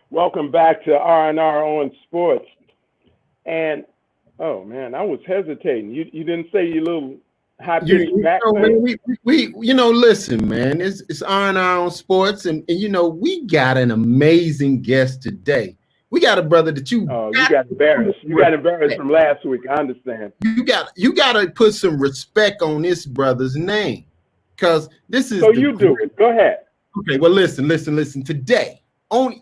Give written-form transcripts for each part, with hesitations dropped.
Welcome back to R&R on Sports. And oh man, I was hesitating. You didn't say your little high pitched back Man, thing. we listen, man, it's on our own sports, and we got an amazing guest today. We got a brother that Oh, you got embarrassed. You got embarrassed from last week. I understand. you got to put some respect on this brother's name, because this is So you do it. Go ahead. okay. Well, listen. Today on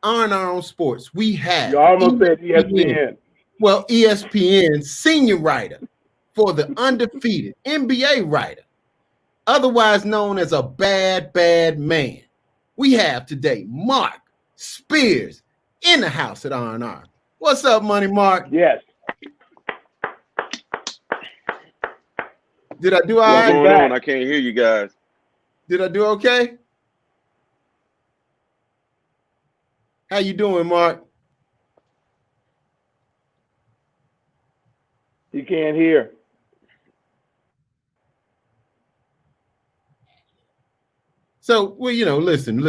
on our own sports, we have You almost said ESPN. Well, ESPN senior writer for the Undefeated, NBA writer, otherwise known as a bad man. We have today Marc Spears in the house at R&R. What's up, Money Marc? Yes. Did I do all What's right? going on? I can't hear you guys. Did I do okay? How you doing, Marc? You can't hear. So, well, listen.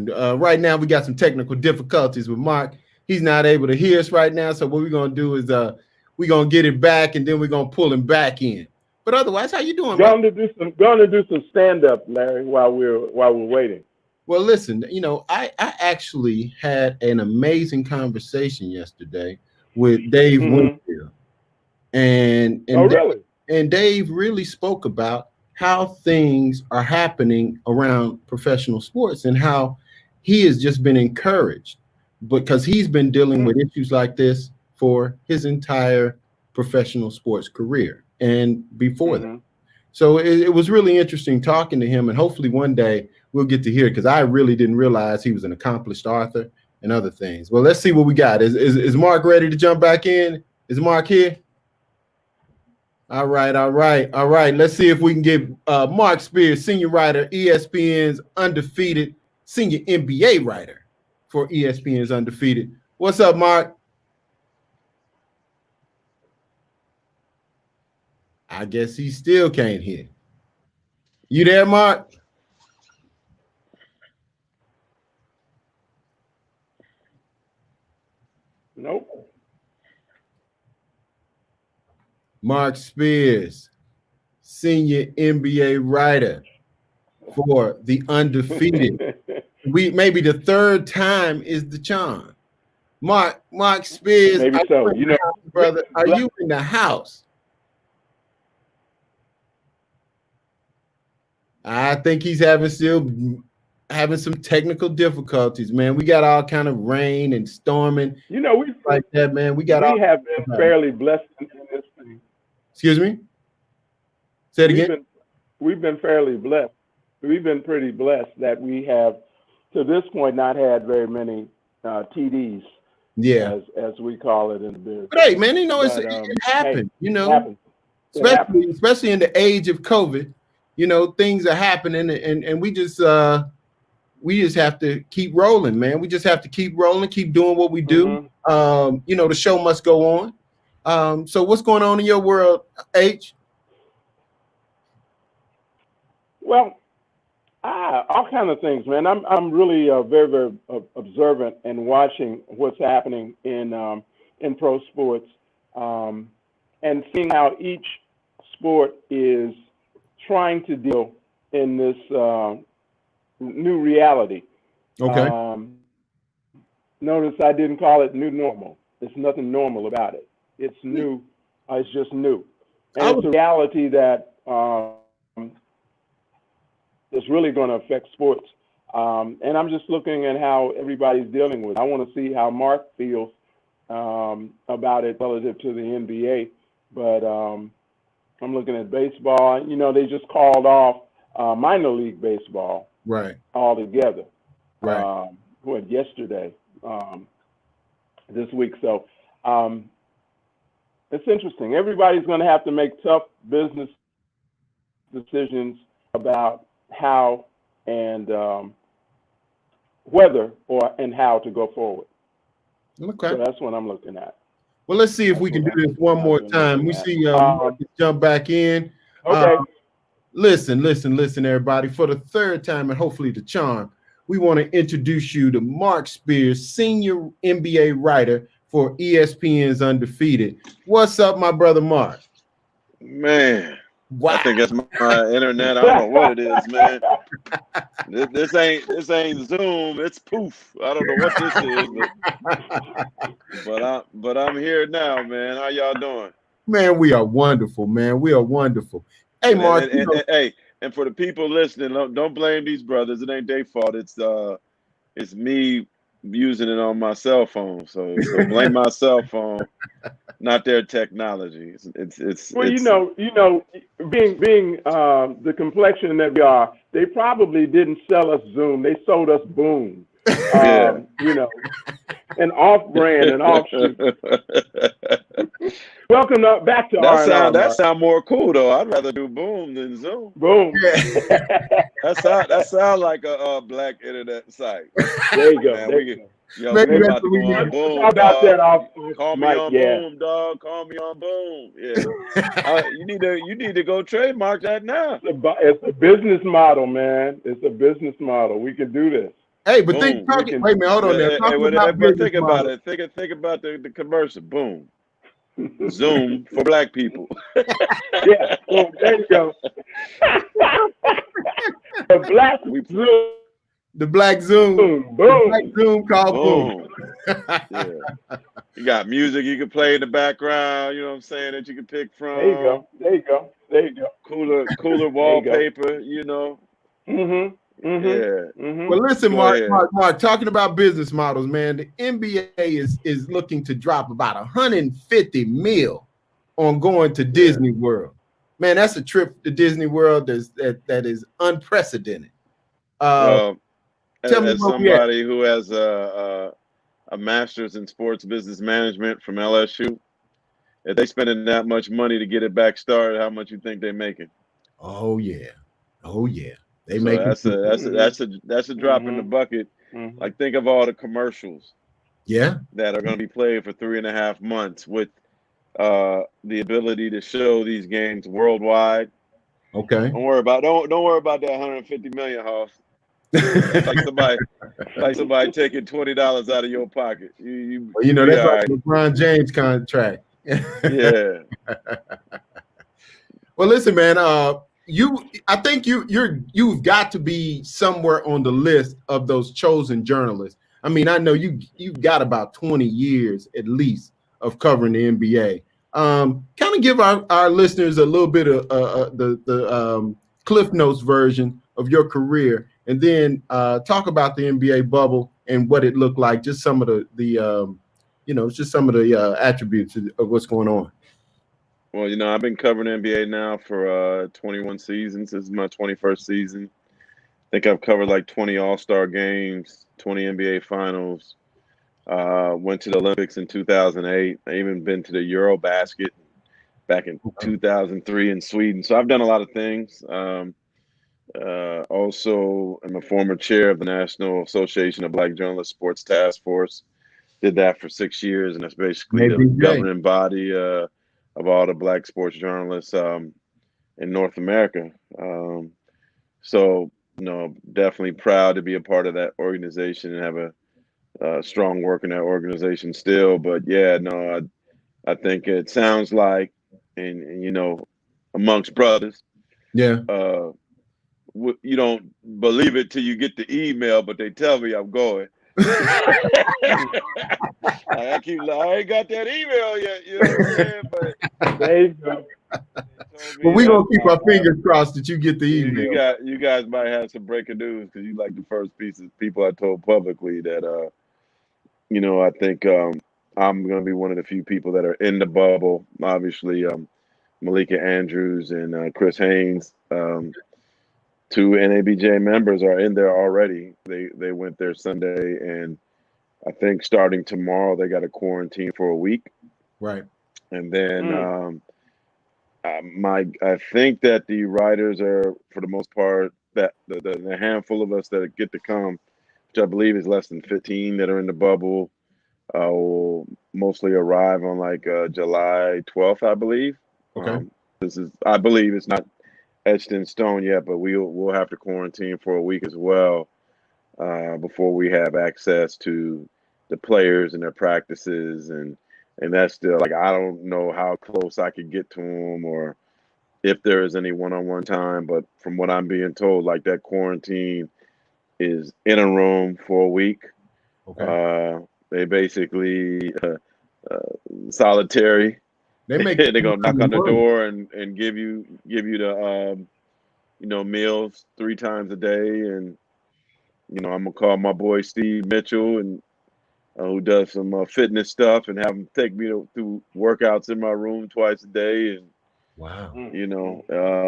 Right now, we got some technical difficulties with Marc. He's not able to hear us right now. So what we're going to do is we're going to get it back, and then we're going to pull him back in. But otherwise, how you doing, Going to do some stand-up, Larry, while we're waiting. Well, listen, I actually had an amazing conversation yesterday with Dave Winfield. And really? And Dave really spoke about how things are happening around professional sports and how he has just been encouraged because he's been dealing with issues like this for his entire professional sports career and before that. So it was really interesting talking to him, and hopefully one day we'll get to hear it, because I really didn't realize he was an accomplished author and other things. Well, let's see what we got. Is Marc ready to jump back in? Is Marc here? All right. Let's see if we can get Marc Spears, senior writer, ESPN's Undefeated, senior NBA writer for ESPN's Undefeated. What's up, Marc? I guess he still can't hear. You there, Marc? Nope. Marc Spears, senior NBA writer for the Undefeated. Maybe the third time is the charm. Marc Spears, maybe so. Brother, are you in the house? I think he's still having some technical difficulties, man. We got all kind of rain and storming. We like that, man. We have been fairly blessed in this thing. Excuse me? Say it again. We've been fairly blessed. We've been pretty blessed that we have, to this point, not had very many TDs. Yeah, as we call it in the business. But hey, man, it happened. It happened. Especially in the age of COVID, things are happening, and we just have to keep rolling, man. We just have to keep rolling, keep doing what we do. The show must go on. So what's going on in your world, H? Well, all kind of things, man. I'm really very, very observant and watching what's happening in pro sports, and seeing how each sport is trying to deal in this new reality. Okay. Notice I didn't call it new normal. There's nothing normal about it. It's new. It's just new, and it's a reality that is really going to affect sports. And I'm just looking at how everybody's dealing with it. I want to see how Marc feels about it relative to the NBA. But I'm looking at baseball. They just called off minor league baseball altogether. Right. Yesterday, this week. So it's interesting. Everybody's going to have to make tough business decisions about how and whether and how to go forward. Okay. So that's what I'm looking at. Well, let's see if we can do this one more time. We see jump back in. Okay. Listen, everybody. For the third time and hopefully the charm, we want to introduce you to Marc Spears, senior NBA writer for ESPN's Undefeated. What's up, my brother Marc? Man, wow. I think that's my internet. I don't know what it is, man. This ain't Zoom. It's poof. I don't know what this is, but I'm here now, man. How y'all doing? Man, we are wonderful, man. We are wonderful. Hey, Marc. And for the people listening, don't blame these brothers. It ain't their fault. It's me using it on my cell phone. So blame my cell phone, not their technology. Well, being the complexion that we are, they probably didn't sell us Zoom. They sold us Boom. Yeah. An off-brand, an offshoot. Welcome back to R&R. That sound more cool though. I'd rather do Boom than Zoom. Boom. That sound like a black internet site. There you go. We're about to go on Boom. How about that off Call me on Boom, dog. Call me on Boom. Yeah. You need to go trademark that now. It's a business model, man. It's a business model. We can do this. Hey, but wait a minute, hold on there. Think about it. Think about the commercial. Boom. Zoom for black people. Yeah, well, there you go. The black Zoom. The black Zoom. Boom. The black Zoom called Boom. Yeah. You got music you can play in the background, you know what I'm saying, that you can pick from. There you go. Cooler wallpaper, you know. Mm-hmm. Yeah. Mm-hmm. Well, listen, Marc, talking about business models, man, the NBA is looking to drop about 150 mil on going to Disney World. Man, that's a trip to Disney World that is unprecedented. As somebody who has a master's in sports business management from LSU, if they spending that much money to get it back started, how much you think they're making? Oh yeah. They so make that's a drop in the bucket. Mm-hmm. Like, think of all the commercials that are going to be played for 3.5 months with the ability to show these games worldwide. Okay. Don't worry about that 150 million, Hoss. like somebody taking $20 out of your pocket. That's like the LeBron James contract. Yeah. Well, listen, man. I think you've got to be somewhere on the list of those chosen journalists. I mean, I know you've got about 20 years at least of covering the NBA. Kind of give our listeners a little bit of the Cliff Notes version of your career, and then talk about the NBA bubble and what it looked like. Just some of the attributes of what's going on. Well, I've been covering NBA now for 21 seasons. This is my 21st season. I think I've covered like 20 All-Star games, 20 NBA Finals. Went to the Olympics in 2008. I even been to the Eurobasket back in 2003 in Sweden. So I've done a lot of things. Also, I'm a former chair of the National Association of Black Journalists Sports Task Force. Did that for 6 years, and that's basically the governing body of all the black sports journalists in North America. So, definitely proud to be a part of that organization and have a strong work in that organization still. But I think it sounds like, and amongst brothers, you don't believe it till you get the email, but they tell me I'm going. I ain't got that email yet, you know what I'm saying? But there you go. But we're gonna keep our fingers crossed that you get the email. You guys might have some breaking news, because you like the first piece of people I told publicly that I think I'm gonna be one of the few people that are in the bubble. Obviously, Malika Andrews and Chris Haynes, two NABJ members, are in there already. They went there Sunday, and I think starting tomorrow they got to quarantine for a week. Right. And then I think that the writers are, for the most part, that the handful of us that get to come, which I believe is less than 15 that are in the bubble, will mostly arrive on like July 12th, I believe. Okay. I believe it's not etched in stone yet, but we'll have to quarantine for a week as well. before we have access to the players and their practices, and that's still like I don't know how close I could get to them or if there is any one-on-one time. But from what I'm being told, like that quarantine is in a room for a week. Okay. They basically solitary. They make They're gonna knock on the door and give you the meals 3 times a day, and I'm gonna call my boy Steve Mitchell and who does some fitness stuff and have him take me through workouts in my room twice a day, and wow.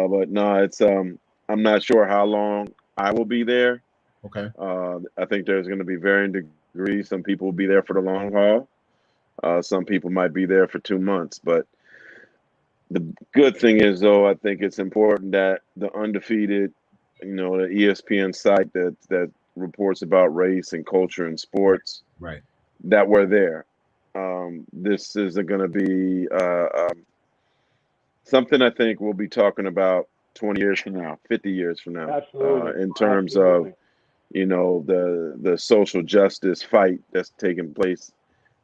but no, it's I'm not sure how long I will be there. Okay. I think there's going to be varying degrees. Some people will be there for the long haul. Some people might be there for 2 months. But the good thing is, though, I think it's important that the Undefeated, the ESPN site that reports about race and culture and sports, right, that we're there. This is going to be something I think we'll be talking about 20 years from now, 50 years from now, Absolutely. in terms Absolutely. of the social justice fight that's taking place,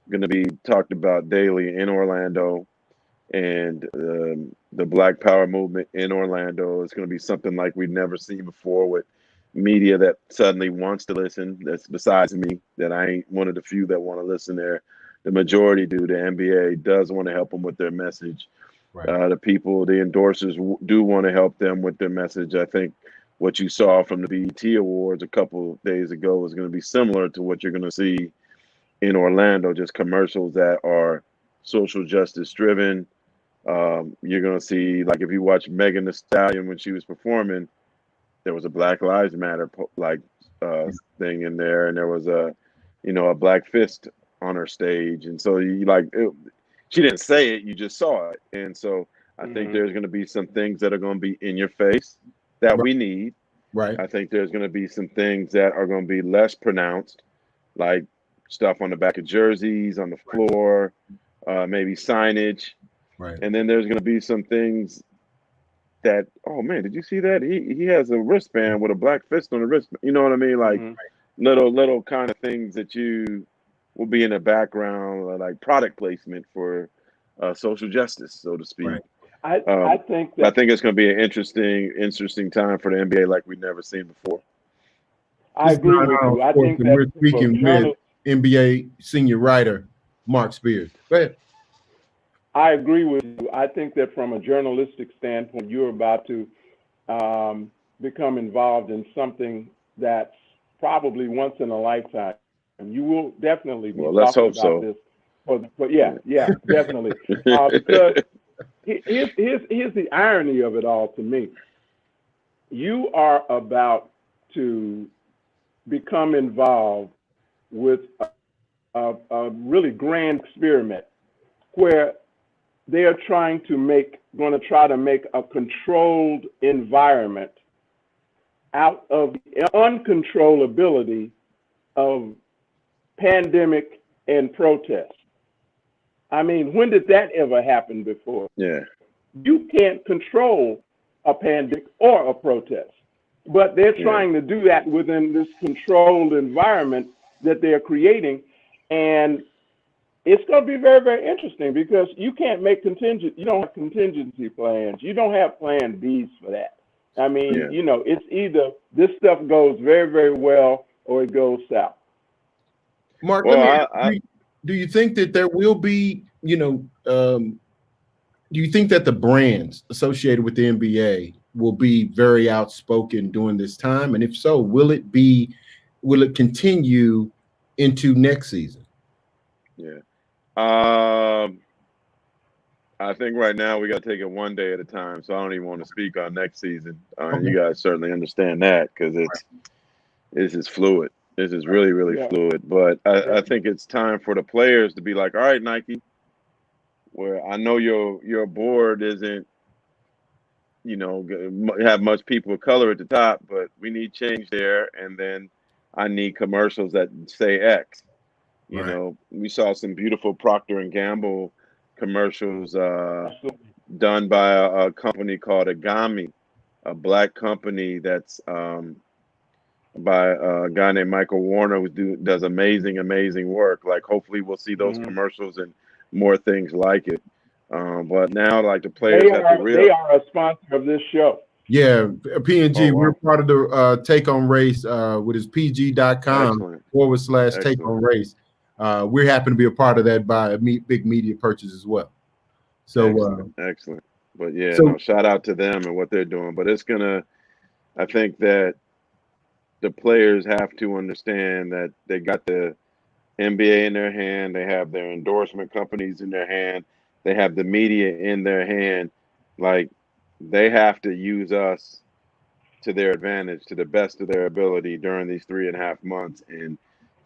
going to be talked about daily in Orlando, and the Black Power movement in Orlando is going to be something like we've never seen before, with media that suddenly wants to listen. That's besides me, that I ain't one of the few that want to listen there. The majority do. The NBA does want to help them with their message. right. The people, the endorsers do want to help them with their message. I think what you saw from the BET Awards a couple of days ago is going to be similar to what you're going to see in Orlando, just commercials that are social justice driven. You're going to see, like if you watch Megan Thee Stallion when she was performing, there was a Black Lives Matter thing in there, and there was a black fist on her stage, and so she didn't say it, you just saw it. And so I think there's going to be some things that are going to be in your face that we need. Right. I think there's going to be some things that are going to be less pronounced, like stuff on the back of jerseys, on the floor, maybe signage. Right. And then there's going to be some things that, oh man, did you see that? He has a wristband with a black fist on the wrist. You know what I mean? Like little kind of things that you will be in the background, like product placement for social justice, so to speak. Right. I think that I think it's going to be an interesting time for the NBA like we've never seen before. I agree with you. I think that we're speaking with NBA senior writer Marc Spears. Go ahead. I agree with you. I think that from a journalistic standpoint, you're about to become involved in something that's probably once in a lifetime. And you will definitely be talking about this. But yeah, definitely. Because here's the irony of it all to me. You are about to become involved with a really grand experiment where they are going to try to make a controlled environment out of the uncontrollability of pandemic and protest. I mean, when did that ever happen before? Yeah. You can't control a pandemic or a protest, but they're trying to do that within this controlled environment that they're creating. And it's going to be very, very interesting because you can't make you don't have contingency plans. You don't have plan Bs for that. I mean, it's either this stuff goes very, very well or it goes south. Marc, do you think that there will be, do you think that the brands associated with the NBA will be very outspoken during this time? And if so, will it continue into next season? Yeah. I think right now we got to take it one day at a time. So I don't even want to speak on next season. You guys certainly understand that because this is fluid. This is really, really fluid. But I think it's time for the players to be like, all right, Nike, where I know your board isn't, have much people of color at the top, but we need change there. And then I need commercials that say X. We saw some beautiful Procter & Gamble commercials done by a company called Agami, a black company that's by a guy named Michael Warner who does amazing work. Like hopefully we'll see those Mhm. commercials and more things like it. But now like the players They have to are they real. are a sponsor of this show. Yeah, Oh P&G, we're wow, part of the Take on Race with his pg.com excellent, /Take excellent, on Race. We happen to be a part of that by a big media purchase as well. So, excellent. But yeah, so no, shout out to them and what they're doing. But I think that the players have to understand that they got the NBA in their hand, they have their endorsement companies in their hand, they have the media in their hand. Like they have to use us to their advantage, to the best of their ability during these 3.5 months, and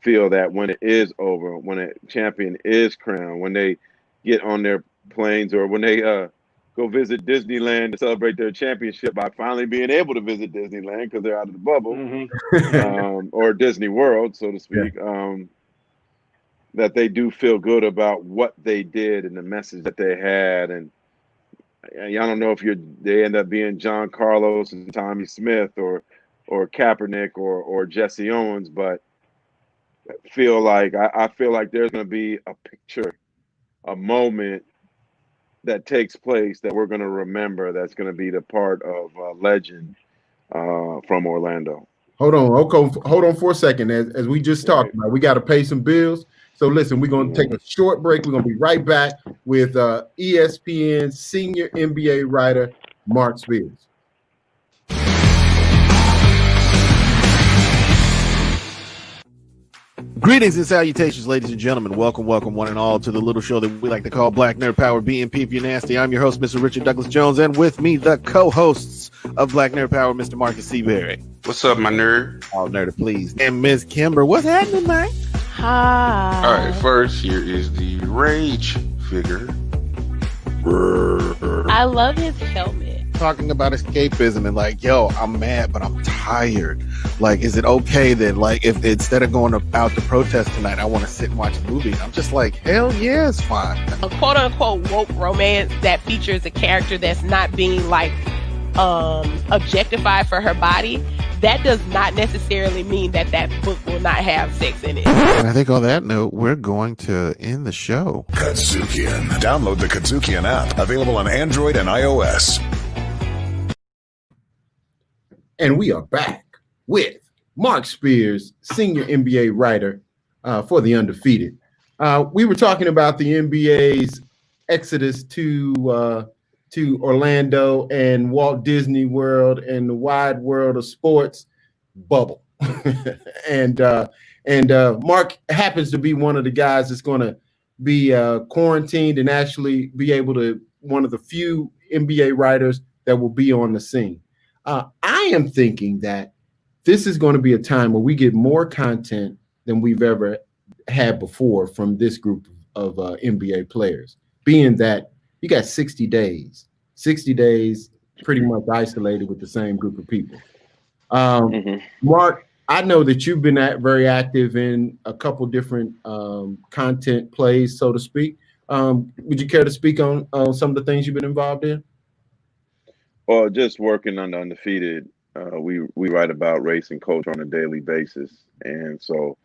feel that when it is over, when a champion is crowned, when they get on their planes or when they go visit Disneyland to celebrate their championship by finally being able to visit Disneyland because they're out of the bubble, Mhm. Mhm. or Disney World, so to yeah. speak, that they do feel good about what they did and the message that they had. And I don't know if they end up being John Carlos and Tommy Smith or Kaepernick or Jesse Owens, but I feel like there's going to be a picture, a moment that takes place that we're going to remember. That's going to be the part of legend from Orlando. Hold on, okay, hold on for a second. As we just talked Right. about, we got to pay some bills. So listen, we're going to take Mhm. a short break. We're going to be right back with ESPN senior NBA writer Marc Spears. Greetings and salutations, ladies and gentlemen. Welcome, one and all, to the little show that we like to call Black Nerd Power BNP if you're nasty. I'm your host, Mr. Richard Douglas Jones, and with me, the co-hosts of Black Nerd Power, Mr. Marcus Seabury. What's up, my nerd? All nerd, please. And Ms. Kimber. What's happening, man? Hi. All right, first, here is the rage figure. I love his helmet. Talking about escapism and like, yo, I'm mad, but I'm tired. Like, is it okay that, like, if instead of going out to protest tonight, I want to sit and watch a movie? I'm just like, hell yeah, it's fine. A quote unquote woke romance that features a character that's not being like objectified for her body. That does not necessarily mean that book will not have sex in it. And I think on that note, we're going to end the show. Kadzukian. Download the Kadzukian app, available on Android and iOS. And we are back with Marc Spears, senior NBA writer for the Undefeated. We were talking about the NBA's exodus to Orlando and Walt Disney World and the wide world of sports bubble. and Marc happens to be one of the guys that's going to be quarantined and actually be able to, one of the few NBA writers that will be on the scene. I am thinking that this is going to be a time where we get more content than we've ever had before from this group of NBA players, being that you got 60 days pretty much isolated with the same group of people. Marc, I know that you've been very active in a couple different content plays, so to speak. Would you care to speak on some of the things you've been involved in? Well, just working on the Undefeated, we write about race and culture on a daily basis, and so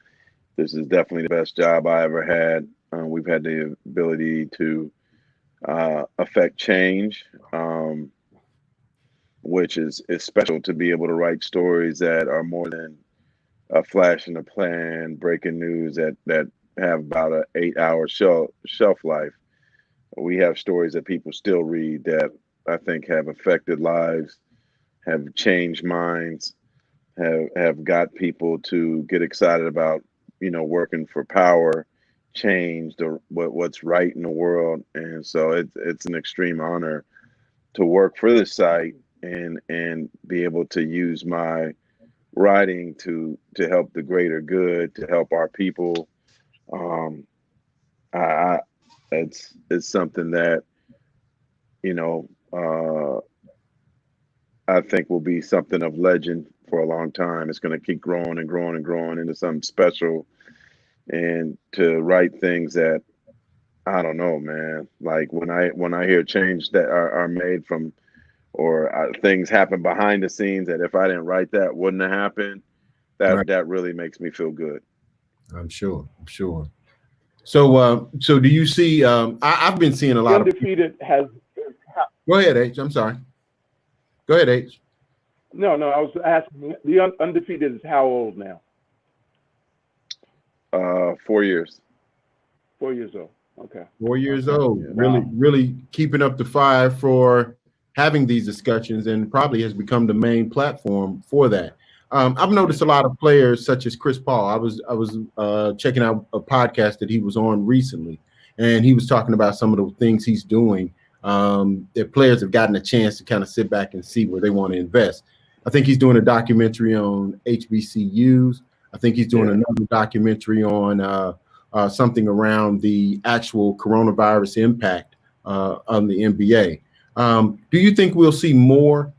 this is definitely the best job I ever had. We've had the ability to affect change, which is special to be able to write stories that are more than a flash in the pan, breaking news that have about an 8-hour shelf life. We have stories that people still read that I think have affected lives, have changed minds, have got people to get excited about, working for power, change, what's right in the world. And so it's an extreme honor to work for the site and be able to use my writing to help the greater good, to help our people. It's something that, I think will be something of legend for a long time. It's going to keep growing and growing and growing into something special. And to write things that, I don't know, man. Like when I hear change that are made from, or things happen behind the scenes that if I didn't write that wouldn't have happened. that really makes me feel good. I'm sure. So, so do you see? I've been seeing a lot Undefeated has. Go ahead, H. I'm sorry. Go ahead, H. No, I was asking. The Undefeated is how old now? 4 years. 4 years old. Okay. 4 years old. Yeah. Really keeping up the fire for having these discussions, and probably has become the main platform for that. I've noticed a lot of players such as Chris Paul. I was checking out a podcast that he was on recently, and he was talking about some of the things he's doing. That players have gotten a chance to kind of sit back and see where they want to invest. I think he's doing a documentary on HBCUs. I think he's doing another documentary on something around the actual coronavirus impact on the NBA. Do you think we'll see more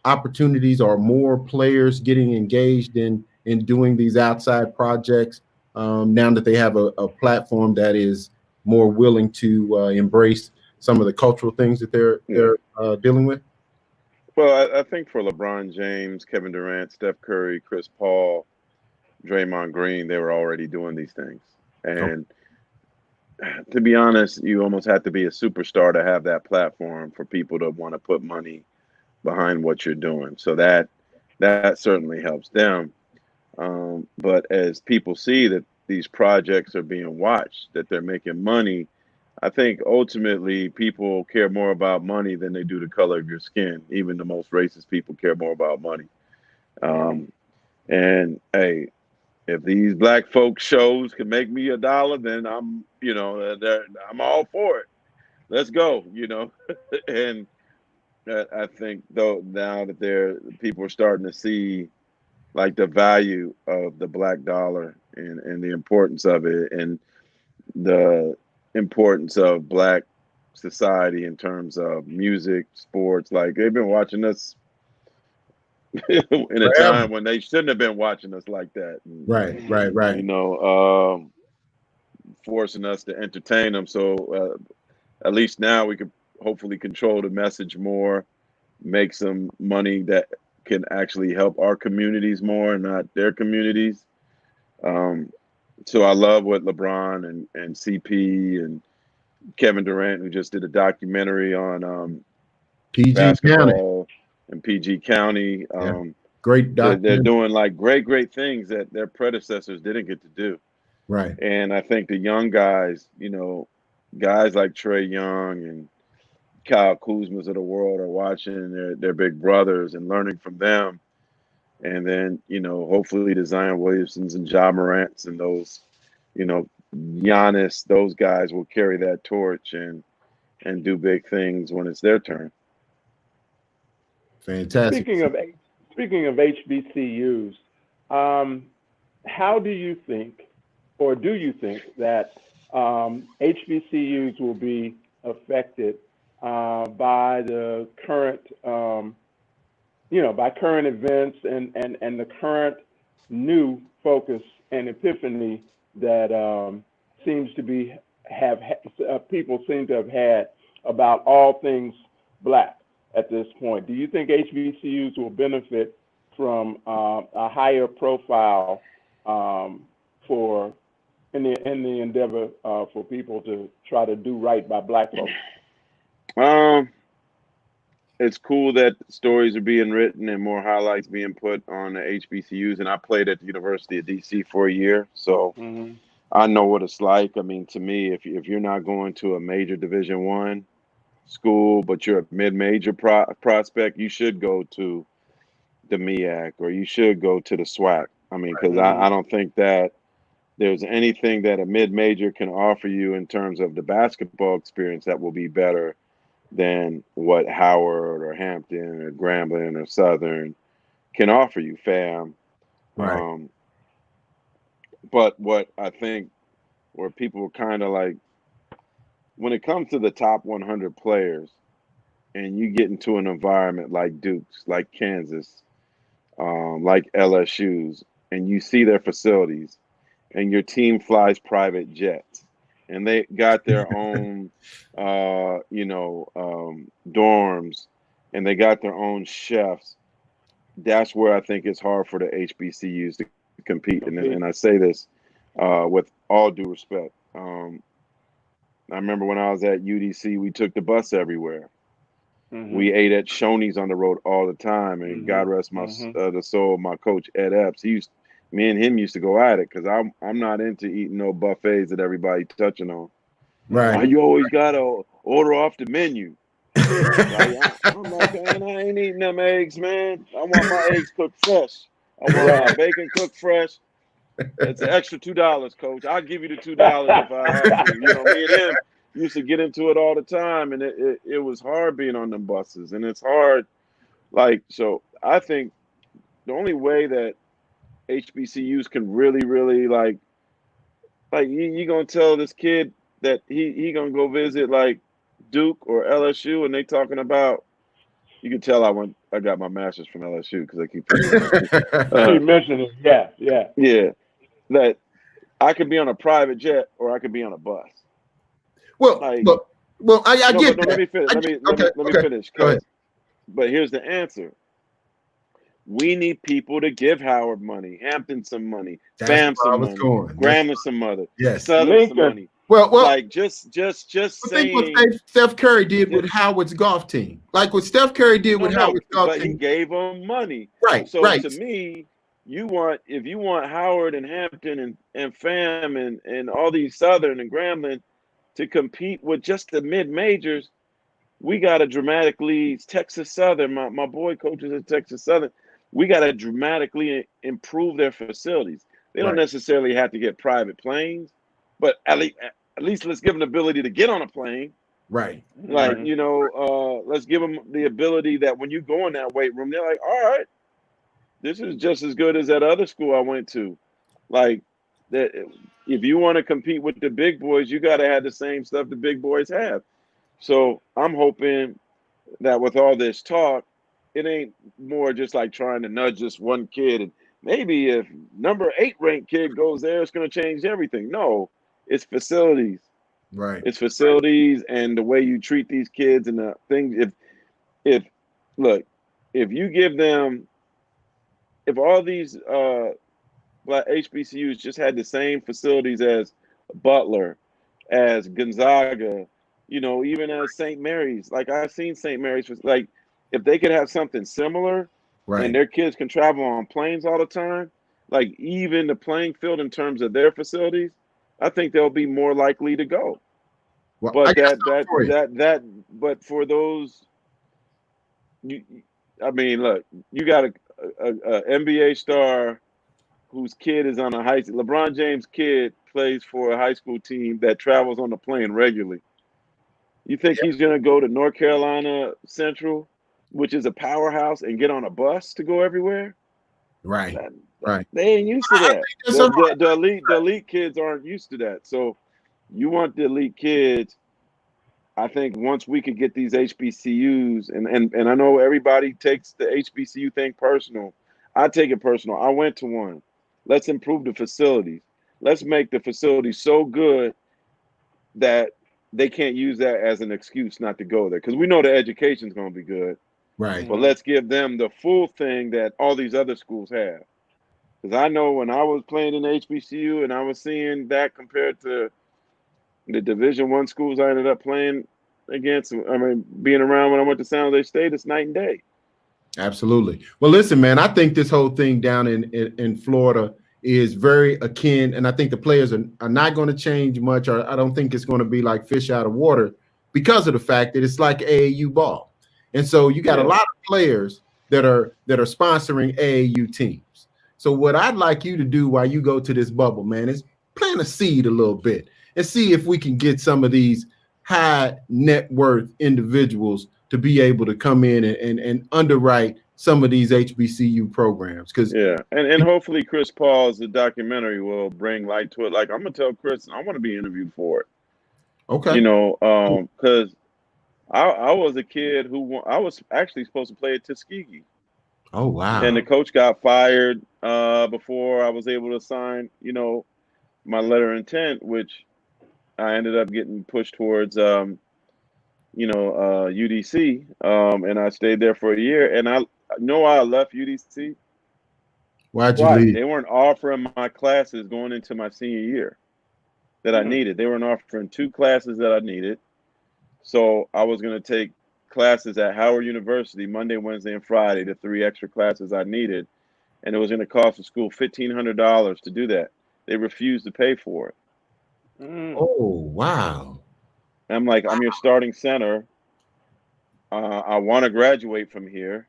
opportunities or more players getting engaged in doing these outside projects now that they have a platform that is more willing to embrace some of the cultural things that they're dealing with? Well, I think for LeBron James, Kevin Durant, Steph Curry, Chris Paul, Draymond Green, they were already doing these things. And to be honest, you almost have to be a superstar to have that platform for people to want to put money behind what you're doing. So that certainly helps them. But as people see that these projects are being watched, that they're making money, I think ultimately people care more about money than they do the color of your skin. Even the most racist people care more about money. And hey, if these black folk shows can make me $1, then I'm all for it. Let's go, And I think though now that people are starting to see like the value of the black dollar and the importance of it and the importance of black society in terms of music, sports. Like they've been watching us in a time when they shouldn't have been watching us like that. And, right. Forcing us to entertain them. So at least now we could hopefully control the message more, make some money that can actually help our communities more and not their communities. So I love what LeBron and CP and Kevin Durant, who just did a documentary on PG basketball and PG County. Great documentary. They're doing like great things that their predecessors didn't get to do. Right. And I think the young guys, guys like Trae Young and Kyle Kuzma's of the world are watching their big brothers and learning from them. And then, hopefully the Zion Williamsons and Ja Morants and those, Giannis, those guys will carry that torch and do big things when it's their turn. Fantastic. Speaking of HBCUs, how do you think, or do you think that HBCUs will be affected by the current, by current events and the current new focus and epiphany that seems to be people seem to have had about all things black at this point? Do you think HBCUs will benefit from a higher profile for in the endeavor for people to try to do right by black folks? It's cool that stories are being written and more highlights being put on the HBCUs. And I played at the University of DC for a year, so I know what it's like. I mean, to me, if you're not going to a major Division I school, but you're a mid-major prospect, you should go to the MEAC or you should go to the SWAC. I mean, because I don't think that there's anything that a mid-major can offer you in terms of the basketball experience that will be better than what Howard or Hampton or Grambling or Southern can offer you, fam. Right. But what I think where people are kind of like, when it comes to the top 100 players and you get into an environment like Duke's, like Kansas, like LSU's, and you see their facilities and your team flies private jets and they got their own, dorms and they got their own chefs. that's where I think it's hard for the HBCUs to compete. And I say this with all due respect. I remember when I was at UDC, we took the bus everywhere. Mm-hmm. We ate at Shoney's on the road all the time, and Mm-hmm. God rest my the soul of my coach Ed Epps. Me and him used to go at it because I'm not into eating no buffets that everybody touching on. Right. Why you always gotta order off the menu? Like I'm like, man, I ain't eating them eggs, man. I want my eggs cooked fresh. I want my bacon cooked fresh. It's an extra $2, coach. I'll give you the $2 if I have to. You know, me and him used to get into it all the time, and it was hard being on them buses, and it's hard. Like, so I think the only way that HBCUs can really like you gonna tell this kid that he gonna go visit like Duke or LSU, and they talking about. You can tell I got my master's from LSU because I keep picking on Keep mentioning, yeah. yeah, that I could be on a private jet or I could be on a bus. Well, Like, I no, get but no, that. let me finish. Let me finish. Go ahead. But here's the answer. We need people to give Howard money, Hampton some money, That's Bam where I some was money, going. Grambling some money, Yes. Southern some Lincoln. money. Well, Like just I think what saying. Steph Curry did with Howard's golf team, like what Steph Curry did with Howard's golf but team. he gave them money. Right. So right. to me, if you want Howard and Hampton and Fam and all these Southern and Grambling to compete with just the mid majors, we got to dramatically Texas Southern. My boy coaches at Texas Southern. We got to dramatically improve their facilities. They don't necessarily have to get private planes, but at least let's give them the ability to get on a plane. Right. Like, let's give them the ability that when you go in that weight room, they're like, all right, this is just as good as that other school I went to. Like, that if you want to compete with the big boys, you got to have the same stuff the big boys have. So I'm hoping that with all this talk, it ain't more just like trying to nudge this one kid. And maybe if number 8 ranked kid goes there, it's going to change everything. No, it's facilities. Right. It's facilities and the way you treat these kids and the things. If you give them, if all these black HBCUs just had the same facilities as Butler, as Gonzaga, even as St. Mary's. Like I've seen St. Mary's, like if they could have something similar, and their kids can travel on planes all the time, like even the playing field in terms of their facilities, I think they'll be more likely to go. Well, But but for those, I mean, look, you got a NBA star whose kid is on a high school. LeBron James' kid plays for a high school team that travels on the plane regularly. You think he's going to go to North Carolina Central, which is a powerhouse, and get on a bus to go everywhere? Right. They ain't used to that. The elite kids aren't used to that. So you want the elite kids. I think once we could get these HBCUs, and I know everybody takes the HBCU thing personal. I take it personal. I went to one. Let's improve the facilities. Let's make the facilities so good that they can't use that as an excuse not to go there. Because we know the education's going to be good. Right. But let's give them the full thing that all these other schools have. Because I know when I was playing in HBCU and I was seeing that compared to the Division I schools I ended up playing against, I mean, being around when I went to San Jose State, it's night and day. Absolutely. Well, listen, man, I think this whole thing down in Florida is very akin, and I think the players are not going to change much, or I don't think it's going to be like fish out of water because of the fact that it's like AAU ball. And so you got a lot of players that are sponsoring AAU teams. So what I'd like you to do while you go to this bubble, man, is plant a seed a little bit and see if we can get some of these high net worth individuals to be able to come in and underwrite some of these HBCU programs. And hopefully Chris Paul's the documentary will bring light to it. Like I'm gonna tell Chris, I want to be interviewed for it. Okay. Because I was a kid who I was actually supposed to play at Tuskegee. Oh wow! And the coach got fired before I was able to sign, my letter of intent, which I ended up getting pushed towards, UDC, and I stayed there for a year. And know why I left UDC? Why'd you leave? They weren't offering my classes going into my senior year that I needed. They weren't offering 2 classes that I needed. So I was going to take classes at Howard University Monday, Wednesday, and Friday, the 3 extra classes I needed. And it was going to cost the school $1,500 to do that. They refused to pay for it. Oh, wow. I'm like, I'm your starting center. I want to graduate from here.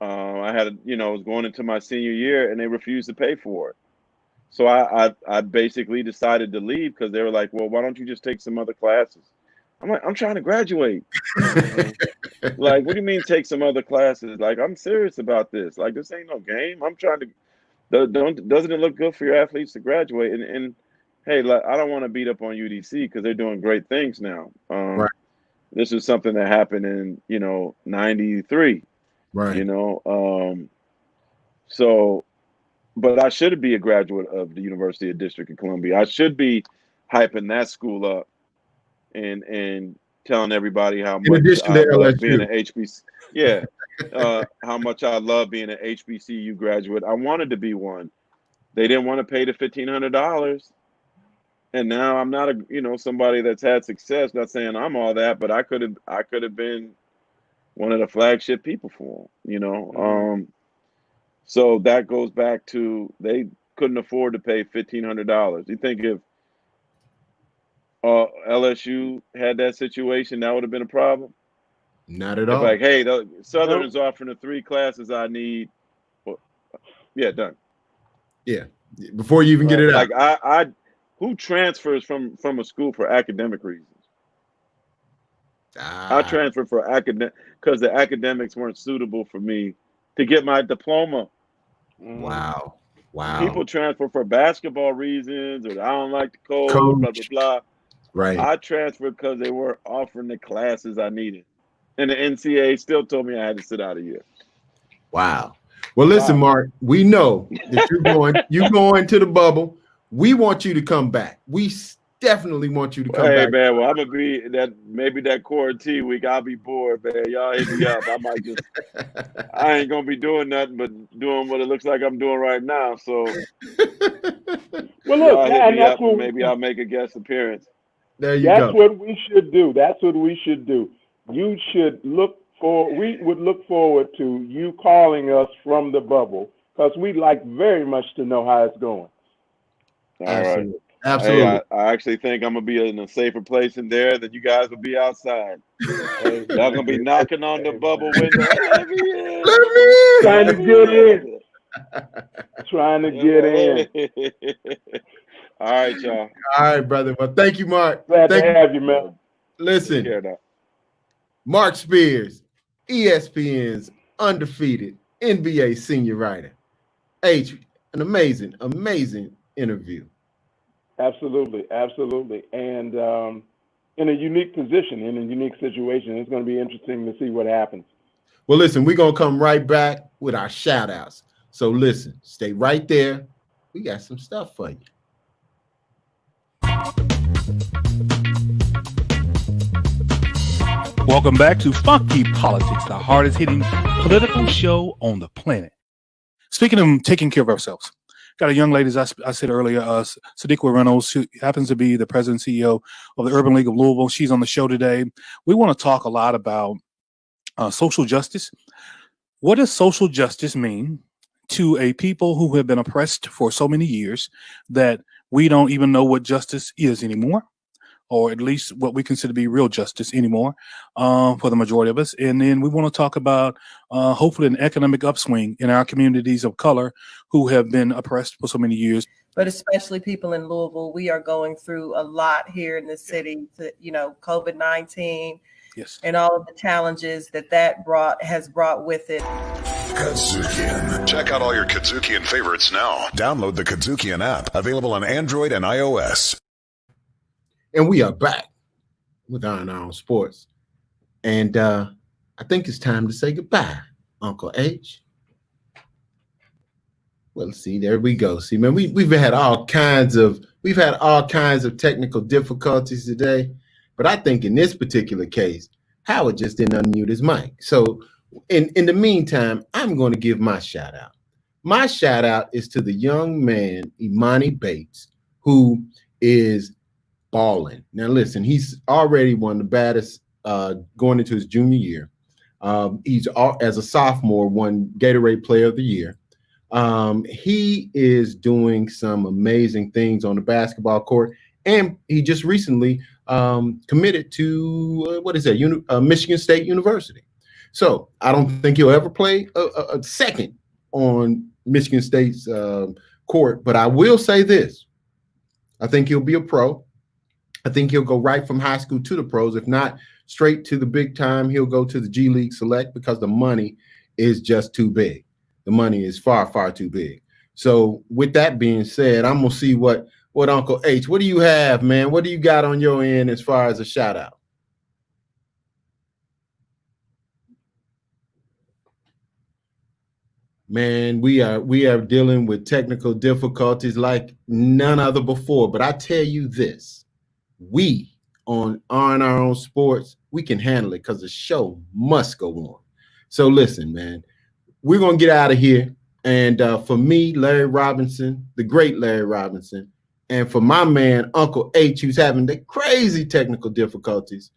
I had, was going into my senior year, and they refused to pay for it. So I basically decided to leave because they were like, well, why don't you just take some other classes? I'm like, I'm trying to graduate. Like, what do you mean take some other classes? Like, I'm serious about this. Like, this ain't no game. I'm trying to, doesn't it look good for your athletes to graduate? And hey, like, I don't want to beat up on UDC because they're doing great things now. Right. This is something that happened in, 93. Right. So, but I should be a graduate of the University of District of Columbia. I should be hyping that school up and telling everybody how much I love being an HBC. Yeah, how much I love being an HBCU graduate. I wanted to be one. They didn't want to pay the $1,500, and now I'm not somebody that's had success. Not saying I'm all that, but I could have been one of the flagship people for them. So that goes back to they couldn't afford to pay $1,500. You think if LSU had that situation, that would have been a problem? Not at all. Like, hey, the Southern is offering the 3 classes I need. Well, yeah, done. Yeah, before you even get it out. Like who transfers from a school for academic reasons? I transferred for academic because the academics weren't suitable for me to get my diploma. Wow. People transfer for basketball reasons, or I don't like the coach. Blah, blah, blah. Right. I transferred because they weren't offering the classes I needed. And the NCAA still told me I had to sit out a year. Wow. Well, listen, Mark, we know that you're going to the bubble. We want you to come back. We definitely want you to come back. Hey, man, well, I'm going to be that quarantine week. I'll be bored, man. Y'all hit me up. I ain't going to be doing nothing but doing what it looks like I'm doing right now. So, well, look, hit me up and maybe I'll make a guest appearance. There you go. That's what we should do. That's what we should do. You should we would look forward to you calling us from the bubble because we'd like very much to know how it's going. All right. Absolutely. Hey, I actually think I'm going to be in a safer place in there than you guys will be outside. Hey, y'all going to be knocking on the bubble window. Let me in. Trying to get in. Trying to get in. All right, y'all. All right, brother. Well, thank you, Mark. Glad to have you, man. Listen, Marc Spears, ESPN's undefeated NBA senior writer. An amazing, amazing interview. Absolutely. And in a unique position, in a unique situation. It's going to be interesting to see what happens. Well, listen, we're going to come right back with our shout outs. So listen, stay right there. We got some stuff for you. Welcome back to Funky Politics, the hardest hitting political show on the planet. Speaking of taking care of ourselves, got a young lady, as I said earlier, Sadiqa Reynolds, who happens to be the president and CEO of the Urban League of Louisville. She's on the show today. We want to talk a lot about social justice. What does social justice mean to a people who have been oppressed for so many years that we don't even know what justice is anymore, or at least what we consider to be real justice anymore for the majority of us. And then we want to talk about hopefully an economic upswing in our communities of color who have been oppressed for so many years. But especially people in Louisville, we are going through a lot here in the city, COVID-19 yes, and all of the challenges that has brought with it. Kazukian. Check out all your Kazukian favorites now. Download the Kazukian app, available on Android and iOS. And we are back with Iron on Sports. And I think it's time to say goodbye, Uncle H. Well, see, there we go. See, man, we've had all kinds of technical difficulties today. But I think in this particular case, Howard just didn't unmute his mic. So in the meantime, I'm going to give my shout out. My shout out is to the young man, Imani Bates, who is balling. Now, listen, he's already one of the baddest going into his junior year. He's as a sophomore, won Gatorade Player of the Year. He is doing some amazing things on the basketball court, and he just recently committed to Michigan State University. So I don't think he'll ever play a second on Michigan State's court, but I will say this: I think he'll be a pro. I think he'll go right from high school to the pros. If not straight to the big time, he'll go to the G League Select because the money is just too big. The money is far, far too big. So with that being said, I'm going to see what Uncle H, what do you have, man? What do you got on your end as far as a shout out? Man, we are dealing with technical difficulties like none other before. But I tell you this, we on our own sports, we can handle it because the show must go on. So listen, man, we're going to get out of here. And for me, Larry Robinson, the great Larry Robinson, and for my man, Uncle H, who's having the crazy technical difficulties,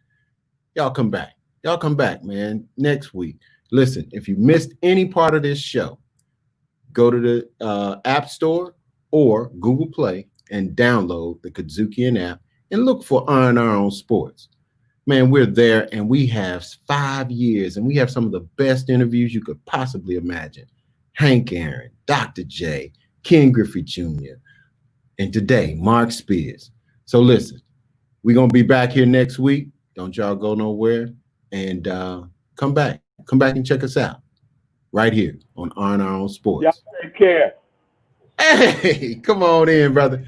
y'all come back. Y'all come back, man, next week. Listen, if you missed any part of this show, go to the App Store or Google Play and download the Kadzukian app and look for On Our Own Sports. Man, we're there, and we have 5 years, and we have some of the best interviews you could possibly imagine. Hank Aaron, Dr. J, Ken Griffey Jr., and today, Marc Spears. So listen, we're going to be back here next week. Don't y'all go nowhere. And come back. Come back and check us out right here on Our Own Sports. Y'all take care. Hey, come on in, brother.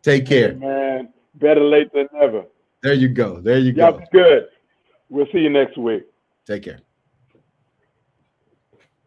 Take care. Hey, man, better late than never. There you go. There you Y'all go. be good. We'll see you next week. Take care.